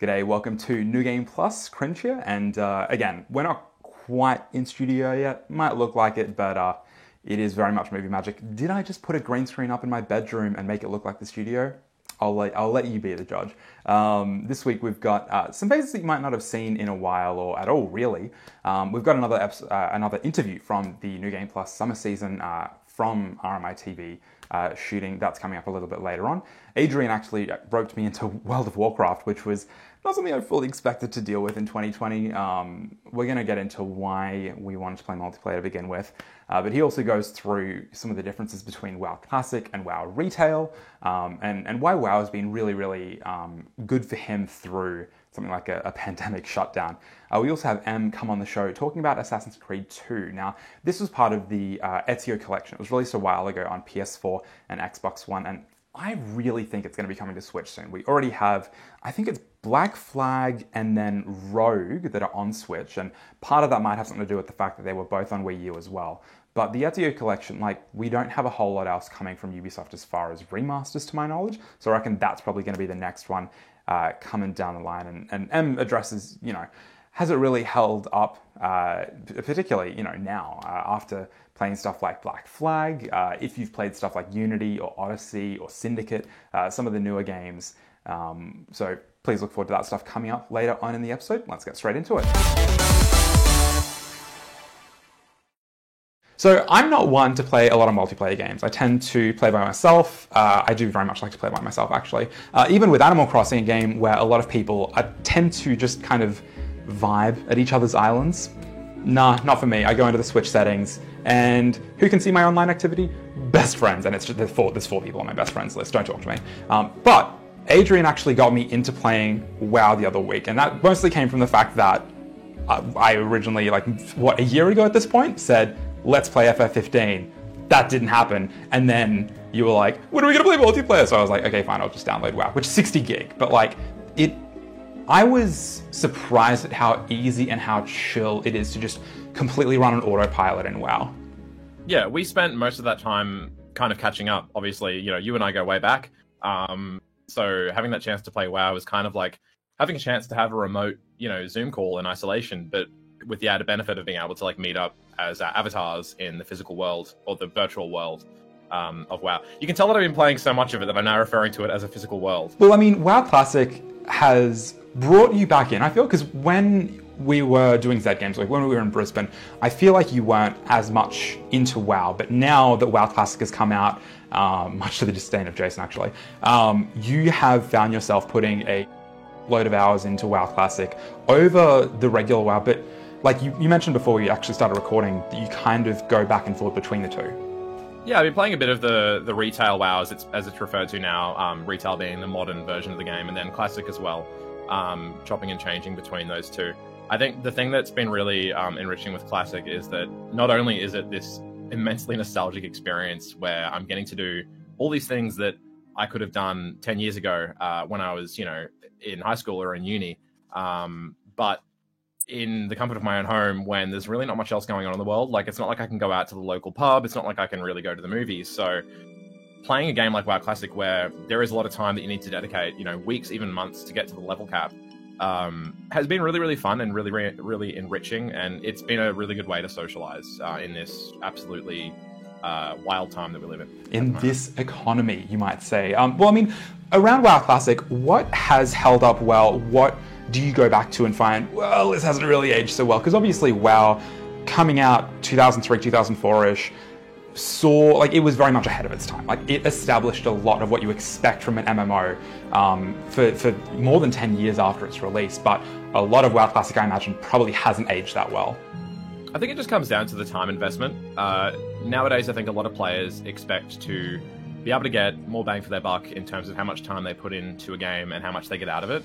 G'day, welcome to New Game Plus, Cringe here, and again, we're not quite in studio yet, might look like it, but it is very much movie magic. Did I just put a green screen up in my bedroom and make it look like the studio? I'll let you be the judge. This week we've got some faces that you might not have seen in a while or at all, really. We've got another interview from the New Game Plus summer season from RMI TV shooting. That's coming up a little bit later on. Adrian actually roped me into World of Warcraft, which was not something I fully expected to deal with in 2020. We're going to get into why we wanted to play multiplayer to begin with. But he also goes through some of the differences between WoW Classic and WoW Retail, and why WoW has been really, really good for him through something like a pandemic shutdown. We also have M come on the show talking about Assassin's Creed 2. Now, this was part of the Ezio collection. It was released a while ago on PS4 and Xbox One, and I really think it's going to be coming to Switch soon. We already have, I think it's Black Flag and then Rogue that are on Switch, and part of that might have something to do with the fact that they were both on Wii U as well. But the Ezio collection, we don't have a whole lot else coming from Ubisoft as far as remasters to my knowledge, so I reckon that's probably going to be the next one coming down the line. And M addresses, has it really held up, particularly, now, after playing stuff like Black Flag, if you've played stuff like Unity or Odyssey or Syndicate, some of the newer games. So please look forward to that stuff coming up later on in the episode. Let's get straight into it. So I'm not one to play a lot of multiplayer games. I tend to play by myself. I do very much like to play by myself, actually. Even with Animal Crossing, a game where a lot of people tend to just kind of vibe at each other's islands. Nah, not for me. I go into the Switch settings, and who can see my online activity? Best friends, and there's four people on my best friends list. Don't talk to me. But Adrian actually got me into playing WoW the other week, and that mostly came from the fact that I originally, a year ago at this point, said, let's play FF15. That didn't happen. And then you were like, when are we going to play multiplayer? So I was like, okay, fine, I'll just download WoW, which is 60 gig. But I was surprised at how easy and how chill it is to just completely run on autopilot in WoW. Yeah, we spent most of that time kind of catching up. Obviously, you and I go way back. So having that chance to play WoW is kind of like having a chance to have a remote, Zoom call in isolation, but with the added benefit of being able to meet up as avatars in the physical world or the virtual world of WoW. You can tell that I've been playing so much of it that I'm now referring to it as a physical world. Well, WoW Classic has brought you back in, I feel, because when we were doing Z Games, when we were in Brisbane, I feel like you weren't as much into WoW, but now that WoW Classic has come out, much to the disdain of Jason actually, you have found yourself putting a load of hours into WoW Classic over the regular WoW, but you mentioned before we actually started recording that you kind of go back and forth between the two. Yeah, I've been playing a bit of the retail WoW as it's referred to now, retail being the modern version of the game, and then Classic as well, chopping and changing between those two. I think the thing that's been really enriching with Classic is that not only is it this immensely nostalgic experience where I'm getting to do all these things that I could have done 10 years ago when I was, in high school or in uni, but in the comfort of my own home when there's really not much else going on in the world. It's not like I can go out to the local pub. It's not like I can really go to the movies. So playing a game like WoW Classic where there is a lot of time that you need to dedicate, weeks, even months to get to the level cap, has been really, really fun and really, really enriching. And it's been a really good way to socialize in this absolutely wild time that we live in. In this economy, you might say. Around WoW Classic, what has held up well? What do you go back to and find, well, this hasn't really aged so well? Because obviously WoW, coming out 2003, 2004-ish, saw, it was very much ahead of its time. It established a lot of what you expect from an MMO for more than 10 years after its release. But a lot of WoW Classic, I imagine, probably hasn't aged that well. I think it just comes down to the time investment. Nowadays, I think a lot of players expect to be able to get more bang for their buck in terms of how much time they put into a game and how much they get out of it.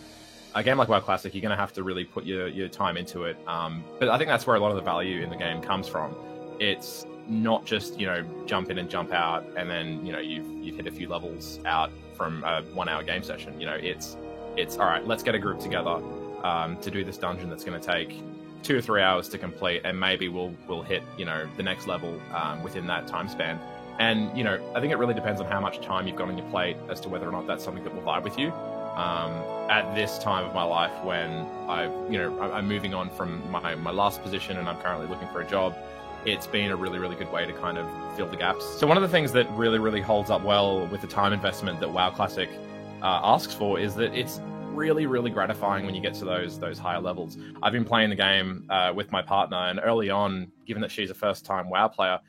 A game like WoW Classic, you're going to have to really put your time into it. But I think that's where a lot of the value in the game comes from. It's not just, jump in and jump out, and then, you've hit a few levels out from a 1 hour game session. It's all right, let's get a group together to do this dungeon that's going to take 2 or 3 hours to complete, and maybe we'll hit, the next level within that time span. And, I think it really depends on how much time you've got on your plate as to whether or not that's something that will vibe with you. At this time of my life when I'm moving on from my last position and I'm currently looking for a job, it's been a really, really good way to kind of fill the gaps. So one of the things that really, really holds up well with the time investment that WoW Classic asks for is that it's really, really gratifying when you get to those higher levels. I've been playing the game with my partner, and early on, given that she's a first-time WoW player,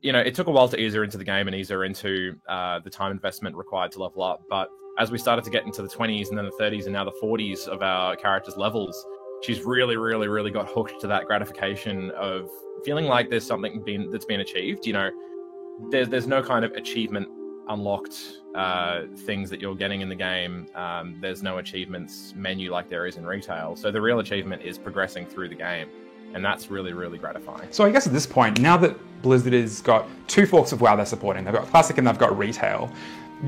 it took a while to ease her into the game and ease her into the time investment required to level up. But as we started to get into the 20s and then the 30s and now the 40s of our characters' levels, she's really, really, really got hooked to that gratification of feeling like there's something that's been achieved. There's no kind of achievement unlocked things that you're getting in the game. There's no achievements menu like there is in retail. So the real achievement is progressing through the game. And that's really, really gratifying. So I guess at this point, now that Blizzard has got two forks of WoW they're supporting, they've got Classic and they've got Retail,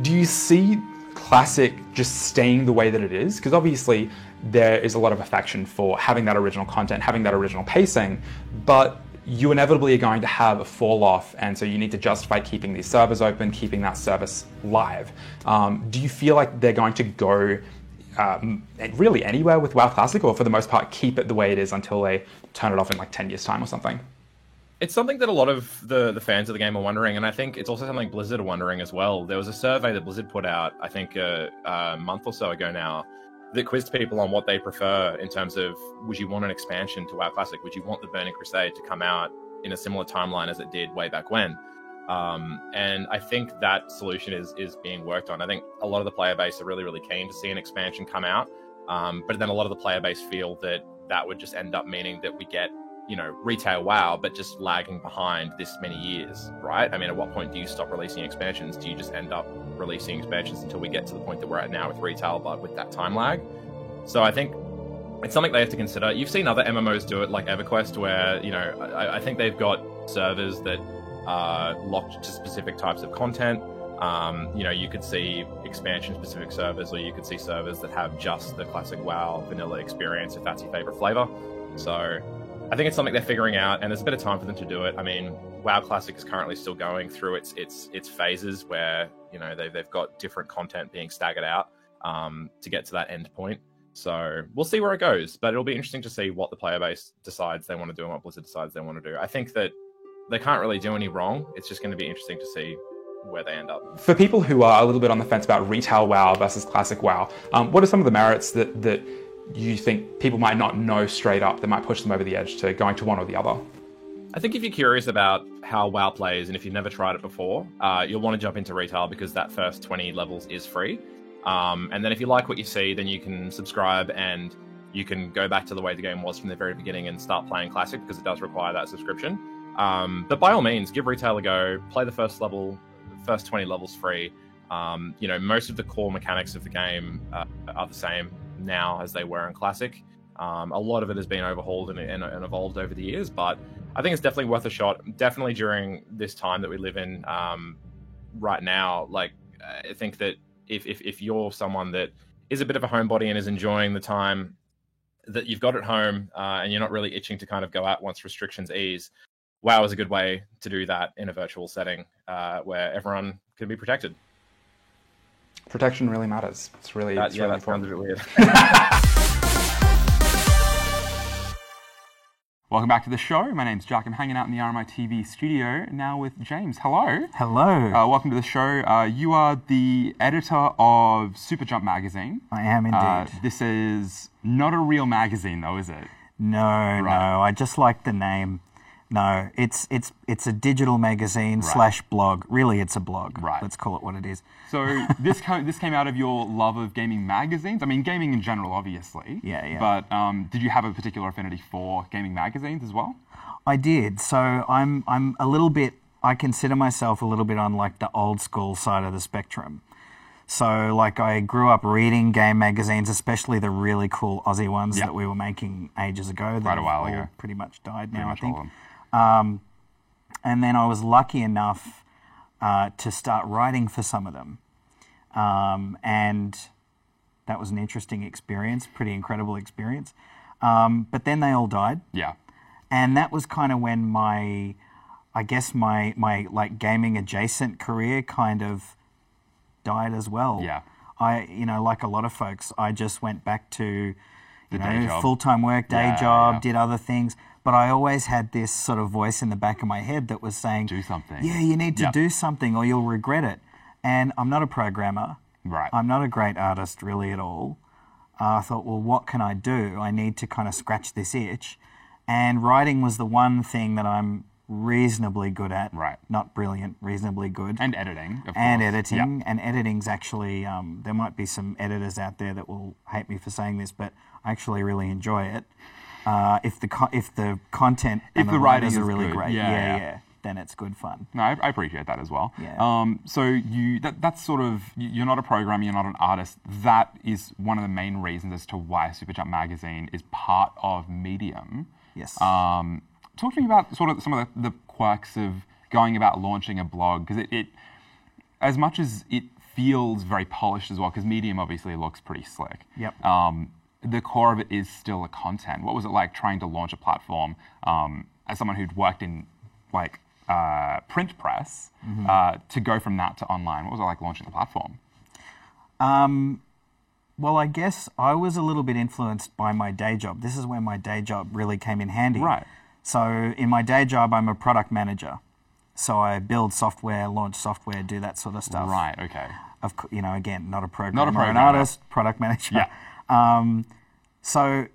do you see Classic just staying the way that it is? Because obviously there is a lot of affection for having that original content, having that original pacing, but you inevitably are going to have a fall off, and so you need to justify keeping these servers open, keeping that service live. Do you feel like they're going to go really anywhere with WoW Classic, or for the most part keep it the way it is until they turn it off in like 10 years time or something? It's something that a lot of the fans of the game are wondering, and I think it's also something Blizzard are wondering as well. There was a survey that Blizzard put out, I think a month or so ago now, that quizzed people on what they prefer in terms of, would you want an expansion to WoW Classic? Would you want the Burning Crusade to come out in a similar timeline as it did way back when? And I think that solution is being worked on. I think a lot of the player base are really, really keen to see an expansion come out, but then a lot of the player base feel that would just end up meaning that we get retail WoW, but just lagging behind this many years, right? I mean, at what point do you stop releasing expansions? Do you just end up releasing expansions until we get to the point that we're at now with retail, but with that time lag? So I think it's something they have to consider. You've seen other MMOs do it, like EverQuest, where, I think they've got servers that are locked to specific types of content. You could see expansion-specific servers, or you could see servers that have just the classic WoW vanilla experience, if that's your favorite flavor. So I think it's something they're figuring out, and there's a bit of time for them to do it. I mean, WoW Classic is currently still going through its phases where they've got different content being staggered out to get to that end point. So we'll see where it goes, but it'll be interesting to see what the player base decides they want to do and what Blizzard decides they want to do. I think that they can't really do any wrong. It's just going to be interesting to see where they end up. For people who are a little bit on the fence about retail WoW versus classic WoW, what are some of the merits that you think people might not know straight up that might push them over the edge to going to one or the other? I think if you're curious about how WoW plays, and if you've never tried it before, you'll want to jump into retail because that first 20 levels is free. And then if you like what you see, then you can subscribe and you can go back to the way the game was from the very beginning and start playing classic, because it does require that subscription. But by all means, give retail a go, play the first 20 levels free. Most of the core mechanics of the game are the same now as they were in classic. A lot of it has been overhauled and evolved over the years, but I think it's definitely worth a shot. Definitely during this time that we live in right now. Like, I think that if you're someone that is a bit of a homebody and is enjoying the time that you've got at home, and you're not really itching to kind of go out once restrictions ease, WoW is a good way to do that in a virtual setting where everyone can be protected. Protection really matters. It's really, it's really important. That sounds a bit weird. Welcome back to the show. My name's Jack. I'm hanging out in the RMI TV studio now with James. Hello. Hello. Welcome to the show. You are the editor of Super Jump magazine. I am indeed. This is not a real magazine, though, is it? No, right. No. I just like the name. No, it's a digital magazine / blog. Really, it's a blog. Right. Let's call it what it is. So this came out of your love of gaming magazines. I mean, gaming in general, obviously. Yeah. But did you have a particular affinity for gaming magazines as well? I did. So I'm a little bit. I consider myself a little bit on like the old school side of the spectrum. So like I grew up reading game magazines, especially the really cool Aussie ones that we were making ages ago. Quite a while ago. Pretty much died now, I think. All of them. And then I was lucky enough to start writing for some of them. And that was an interesting experience, pretty incredible experience. But then they all died. Yeah. And that was kind of when my like gaming adjacent career kind of died as well. Yeah. like a lot of folks, I just went back to, day job. full-time work, day Yeah, job, yeah. did other things. But I always had this sort of voice in the back of my head that was saying, Do something. Yeah, you need to Yep. do something or you'll regret it. And I'm not a programmer. Right. I'm not a great artist really at all. I thought, well, what can I do? I need to kind of scratch this itch. And writing was the one thing that I'm reasonably good at. Right. Not brilliant, reasonably good. And editing, of course. And editing. Yep. And editing's actually, there might be some editors out there that will hate me for saying this, but I actually really enjoy it. If the content and the writing writers are is really good. great, Yeah. then it's good fun. No, I appreciate that as well. Yeah. So that's sort of, you're not a programmer, you're not an artist. That is one of the main reasons as to why Superjump Magazine is part of Medium. Yes. Talk to me about sort of some of the quirks of going about launching a blog, because it as much as it feels very polished as well, because Medium obviously looks pretty slick. Yep. The core of it is still the content. What was it like trying to launch a platform as someone who'd worked in like print press to go from that to online? What was it like launching the platform? Well, I guess I was a little bit influenced by my day job. This is where my day job really came in handy. Right. So in my day job, I'm a product manager. So I build software, launch software, do that sort of stuff. Right, okay. Again, not a programmer, an programmer. artist, product manager. Yeah. So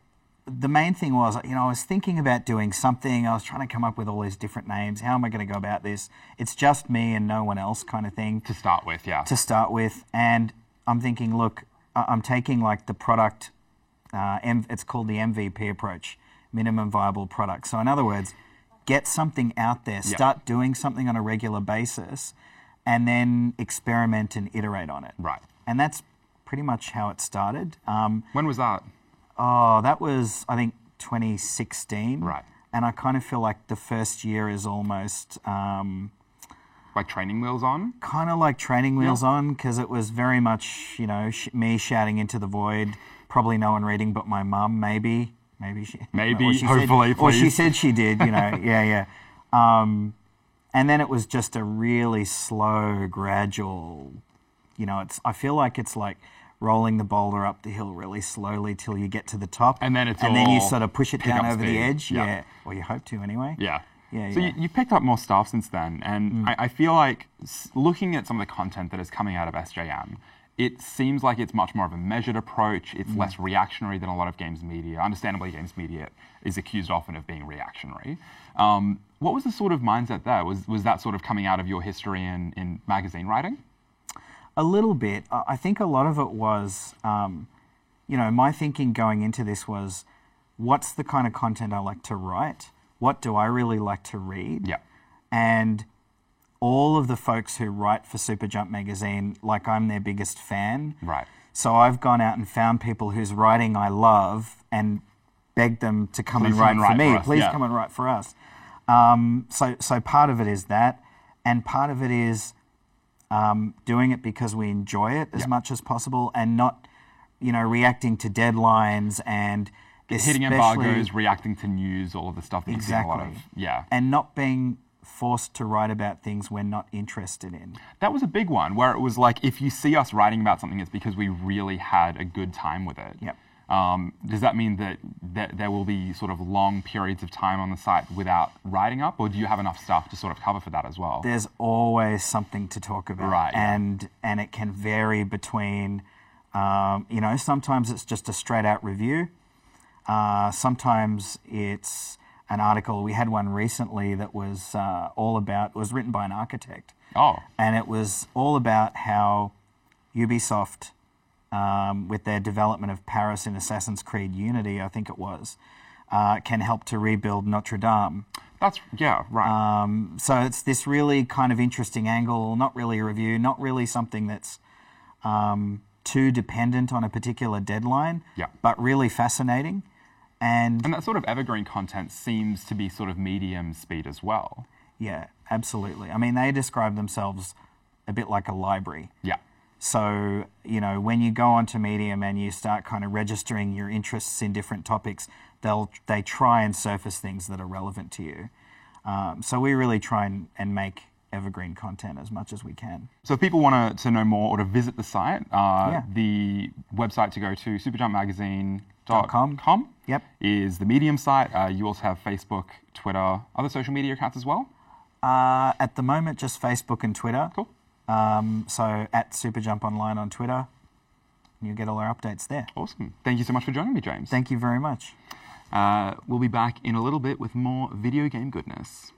the main thing was, I was thinking about doing something. I was trying to come up with all these different names. How am I going to go about this? It's just me and no one else kind of thing. To start with, yeah. And I'm thinking, look, I'm taking like the product, it's called the MVP approach, minimum viable product. So in other words, get something out there, start doing something on a regular basis, and then experiment and iterate on it. Right. And that's pretty much how it started. When was that? Oh, that was, I think, 2016. Right. And I kind of feel like the first year is almost Like training wheels on? kind of like training wheels on, because it was very much, me shouting into the void, probably no one reading but my mum, maybe. Maybe she... Maybe, or she hopefully, said, Or she please. said she did, yeah. And then it was just a really slow, gradual, I feel like it's like rolling the boulder up the hill really slowly till you get to the top. And then then you all sort of push it pick down up over speed. the edge. Yeah. Yeah. Or you hope to anyway. Yeah. Yeah, So yeah. you picked up more stuff since then, and I feel like looking at some of the content that is coming out of SJM, it seems like it's much more of a measured approach. It's less reactionary than a lot of games media. Understandably, games media is accused often of being reactionary. What was the sort of mindset there? Was that sort of coming out of your history in magazine writing? A little bit. I think a lot of it was, my thinking going into this was, what's the kind of content I like to write? What do I really like to read? Yeah. And all of the folks who write for Superjump Magazine, like I'm their biggest fan. Right. So I've gone out and found people whose writing I love and begged them to come and Please write come and for write me. for us, Please yeah. come and write for us. So part of it is that, and part of it is doing it because we enjoy it as much as possible, and not, reacting to deadlines and Hitting especially- embargoes, reacting to news, all of the stuff that you see a lot of. Exactly. Yeah. and not being forced to write about things we're not interested in. That was a big one, where it was like, if you see us writing about something, it's because we really had a good time with it. Yep. Does that mean that there will be sort of long periods of time on the site without writing up, or do you have enough stuff to sort of cover for that as well? There's always something to talk about. Right, yeah. And it can vary between, sometimes it's just a straight out review. Sometimes it's an article. We had one recently that was was written by an architect. Oh. And it was all about how Ubisoft, with their development of Paris in Assassin's Creed Unity, I think it was, can help to rebuild Notre Dame. Right. So it's this really kind of interesting angle, not really a review, not really something that's too dependent on a particular deadline, but really fascinating. And And that sort of evergreen content seems to be sort of medium speed as well. yeah, absolutely. I mean, they describe themselves a bit like a library. Yeah. So, when you go onto Medium and you start kind of registering your interests in different topics, they try and surface things that are relevant to you. So we really try and make evergreen content as much as we can. So if people want to know more or to visit the site, the website to go to superjumpmagazine.com Yep. is the Medium site. You also have Facebook, Twitter, other social media accounts as well? At the moment, just Facebook and Twitter. Cool. So at Superjump Online on Twitter, you'll get all our updates there. Awesome. Thank you so much for joining me, James. Thank you very much. We'll be back in a little bit with more video game goodness.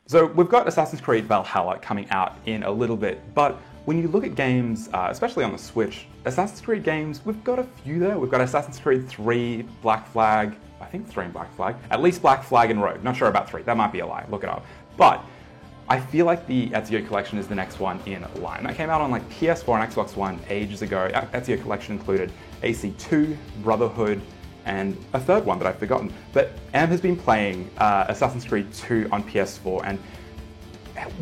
So we've got Assassin's Creed Valhalla coming out in a little bit, but when you look at games, especially on the Switch, Assassin's Creed games, we've got a few there. We've got Assassin's Creed 3, Black Flag, I think 3 and Black Flag, at least Black Flag and Rogue. Not sure about 3, that might be a lie, look it up. But I feel like the Ezio Collection is the next one in line. That came out on like PS4 and Xbox One ages ago. Ezio Collection included AC2, Brotherhood, and a third one that I've forgotten. But Em has been playing Assassin's Creed 2 on PS4, and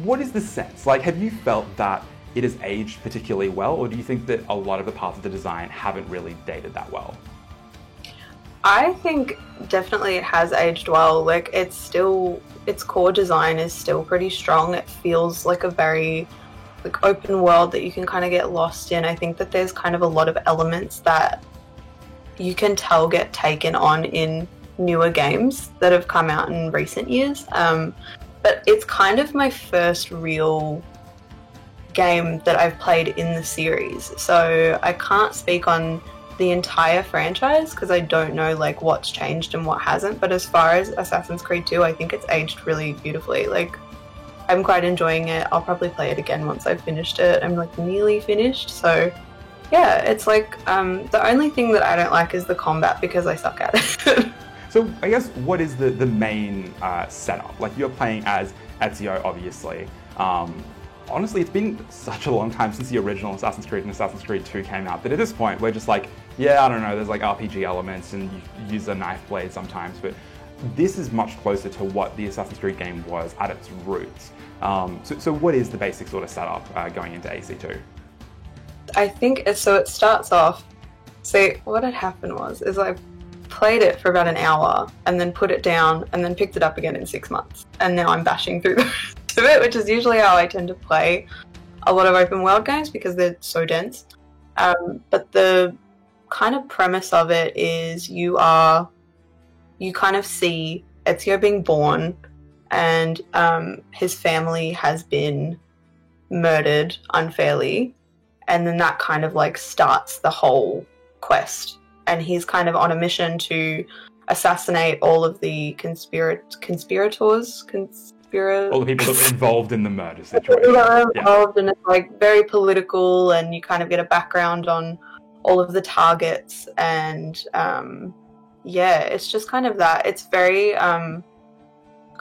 what is the sense? Like, have you felt that it has aged particularly well, or do you think that a lot of the parts of the design haven't really dated that well? I think definitely it has aged well. Like, it's still, its core design is still pretty strong. It feels like a very like open world that you can kind of get lost in. I think that there's kind of a lot of elements that you can tell get taken on in newer games that have come out in recent years. But it's kind of my first real game that I've played in the series. So I can't speak on the entire franchise because I don't know like what's changed and what hasn't. But as far as Assassin's Creed 2, I think it's aged really beautifully. Like, I'm quite enjoying it. I'll probably play it again once I've finished it. I'm like nearly finished. So yeah, it's like the only thing that I don't like is the combat because I suck at it. So I guess what is the main setup? Like, you're playing as Ezio, obviously. Honestly, it's been such a long time since the original Assassin's Creed and Assassin's Creed 2 came out that at this point we're just like, yeah, I don't know, there's like RPG elements and you use a knife blade sometimes, but this is much closer to what the Assassin's Creed game was at its roots. So what is the basic sort of setup going into AC2? I think so. It starts off. So what had happened is I played it for about an hour and then put it down and then picked it up again in 6 months, and now I'm bashing through the rest of it, which is usually how I tend to play a lot of open world games because they're so dense. But the kind of premise of it is you kind of see Ezio being born, and his family has been murdered unfairly. And then that kind of like starts the whole quest. And he's kind of on a mission to assassinate all of the conspirators. All the people that were involved in the murder situation. Involved, and it's like very political, and you kind of get a background on all of the targets. And it's just kind of that. It's very kind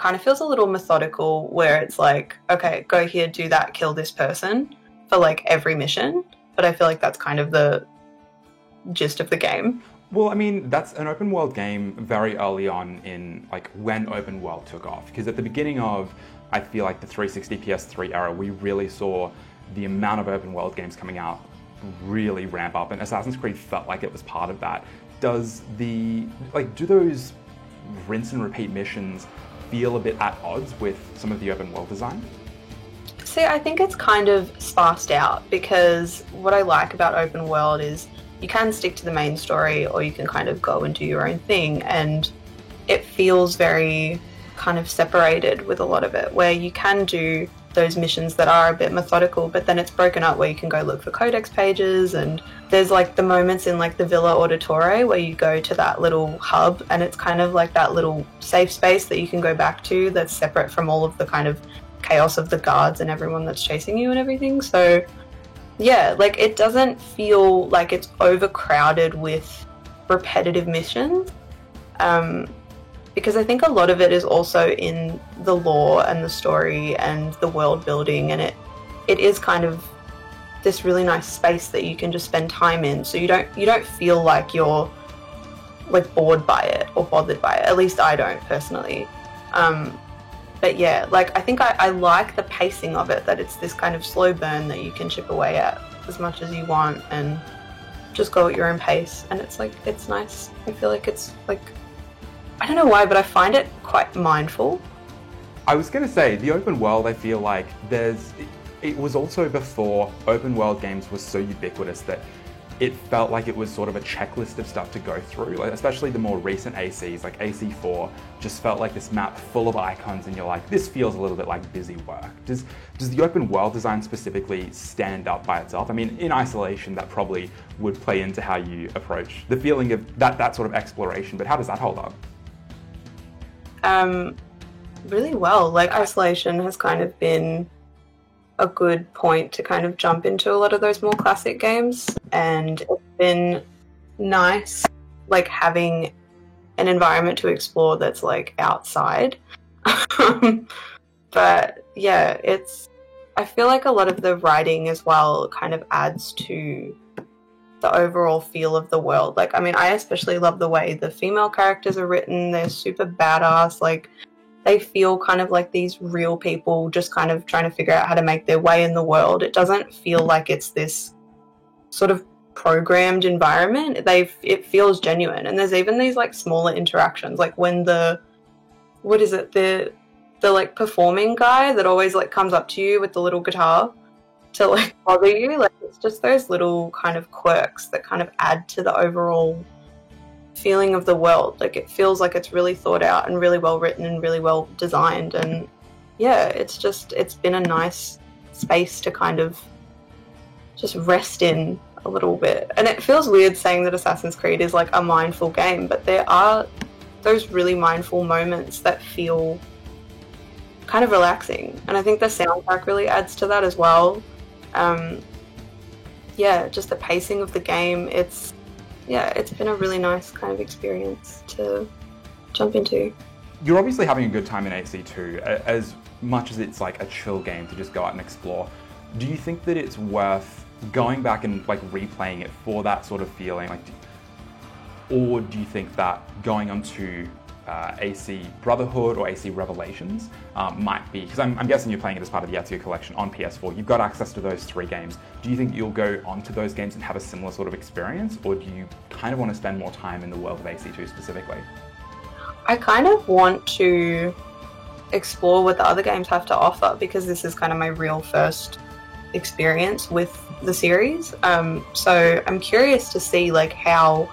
of feels a little methodical, where it's like, okay, go here, do that, kill this person for like every mission. But I feel like that's kind of the gist of the game. Well, I mean, that's an open world game very early on in like when open world took off. Because at the beginning of, I feel like the 360 PS3 era, we really saw the amount of open world games coming out really ramp up, and Assassin's Creed felt like it was part of that. Do those rinse and repeat missions feel a bit at odds with some of the open world design? See, I think it's kind of sparsed out, because what I like about open world is you can stick to the main story or you can kind of go and do your own thing, and it feels very kind of separated with a lot of it, where you can do those missions that are a bit methodical, but then it's broken up where you can go look for codex pages, and there's like the moments in like the Villa Auditore where you go to that little hub, and it's kind of like that little safe space that you can go back to that's separate from all of the kind of chaos of the guards and everyone that's chasing you and everything. So yeah, like it doesn't feel like it's overcrowded with repetitive missions, because I think a lot of it is also in the lore and the story and the world building, and it is kind of this really nice space that you can just spend time in, so you don't feel like you're like bored by it or bothered by it. At least I don't personally. But yeah, like I think I like the pacing of it, that it's this kind of slow burn that you can chip away at as much as you want and just go at your own pace, and it's like, it's nice. I feel like it's like I don't know why, but I find it quite mindful. I was going to say, the open world, I feel like it was also before open world games were so ubiquitous that it felt like it was sort of a checklist of stuff to go through. Like, especially the more recent ACs, like AC4, just felt like this map full of icons, and you're like, this feels a little bit like busy work. Does the open world design specifically stand up by itself? I mean, in isolation, that probably would play into how you approach the feeling of that sort of exploration, but how does that hold up? Really well. Like, isolation has kind of been a good point to kind of jump into a lot of those more classic games, and it's been nice like having an environment to explore that's like outside. But yeah, I feel like a lot of the writing as well kind of adds to the overall feel of the world. Like, I mean, I especially love the way the female characters are written. They're super badass. Like, they feel kind of like these real people just kind of trying to figure out how to make their way in the world. It doesn't feel like it's this sort of programmed environment. It feels genuine. And there's even these like smaller interactions, like when the like performing guy that always like comes up to you with the little guitar to like bother you. Like, it's just those little kind of quirks that kind of add to the overall feeling of the world. Like, it feels like it's really thought out and really well written and really well designed. And yeah, it's been a nice space to kind of just rest in a little bit. And it feels weird saying that Assassin's Creed is like a mindful game, but there are those really mindful moments that feel kind of relaxing. And I think the soundtrack really adds to that as well. Yeah, just the pacing of the game, it's been a really nice kind of experience to jump into. You're obviously having a good time in AC2, as much as it's like a chill game to just go out and explore. Do you think that it's worth going back and like replaying it for that sort of feeling? Like, or do you think that going onto AC Brotherhood or AC Revelations might be, because I'm guessing you're playing it as part of the Ezio collection on PS4, you've got access to those 3 games. Do you think you'll go onto those games and have a similar sort of experience, or do you kind of want to spend more time in the world of AC2 specifically? I kind of want to explore what the other games have to offer, because this is kind of my real first experience with the series. So I'm curious to see like how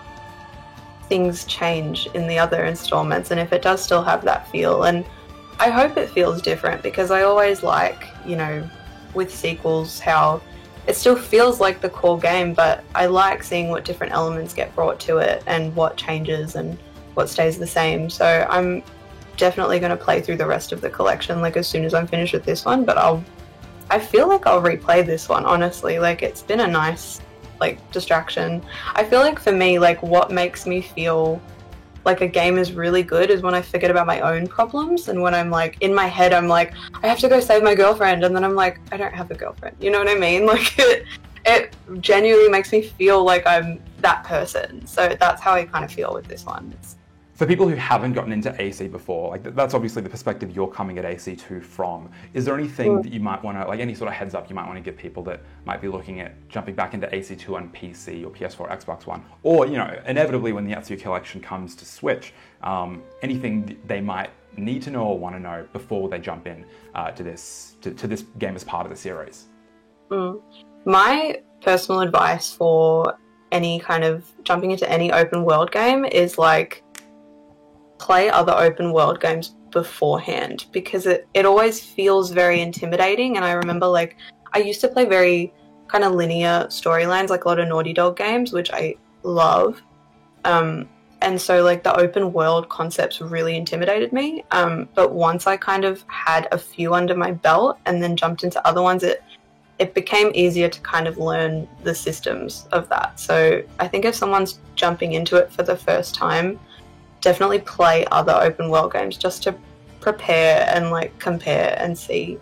things change in the other installments, and if it does still have that feel. And I hope it feels different, because I always like, you know, with sequels, how it still feels like the core game, but I like seeing what different elements get brought to it and what changes and what stays the same. So I'm definitely going to play through the rest of the collection like as soon as I'm finished with this one, but I feel like I'll replay this one, honestly. Like, it's been a nice like distraction. I feel like for me, like, what makes me feel like a game is really good is when I forget about my own problems, and when I'm like in my head I'm like, I have to go save my girlfriend, and then I'm like, I don't have a girlfriend, you know what I mean? Like, it genuinely makes me feel like I'm that person. So that's how I kind of feel with this one. For people who haven't gotten into AC before, like that's obviously the perspective you're coming at AC2 from. Is there anything that you might want to, like any sort of heads up you might want to give people that might be looking at jumping back into AC2 on PC or PS4, Xbox One, or, you know, inevitably when the Ezio collection comes to Switch, anything they might need to know or want to know before they jump in to this game as part of the series? My personal advice for any kind of jumping into any open world game is like, play other open world games beforehand, because it always feels very intimidating. And I remember, like, I used to play very kind of linear storylines, like a lot of Naughty Dog games, which I love. And so like the open world concepts really intimidated me. But once I kind of had a few under my belt and then jumped into other ones, it became easier to kind of learn the systems of that. So I think if someone's jumping into it for the first time, definitely play other open world games just to prepare and like compare and see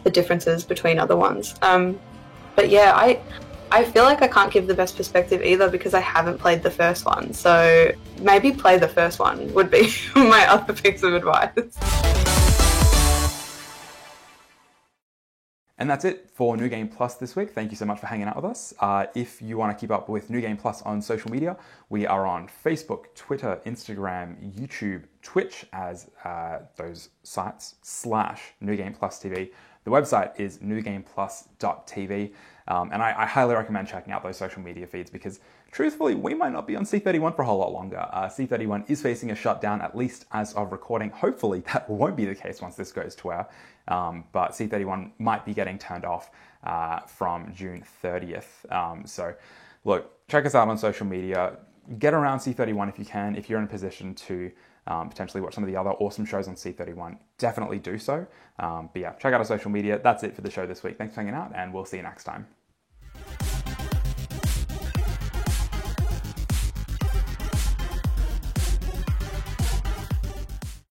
the differences between other ones. But yeah, I feel like I can't give the best perspective either, because I haven't played the first one. So maybe play the first one would be my other piece of advice. And that's it for New Game Plus this week. Thank you so much for hanging out with us. If you want to keep up with New Game Plus on social media, we are on Facebook, Twitter, Instagram, YouTube, Twitch as those sites / New Game Plus TV. The website is newgameplus.tv. And I highly recommend checking out those social media feeds because truthfully, we might not be on C31 for a whole lot longer. C31 is facing a shutdown, at least as of recording. Hopefully that won't be the case once this goes to air. But C31 might be getting turned off from June 30th. So look, check us out on social media. Get around C31 if you can. If you're in a position to potentially watch some of the other awesome shows on C31, definitely do so. But yeah, check out our social media. That's it for the show this week. Thanks for hanging out, and we'll see you next time.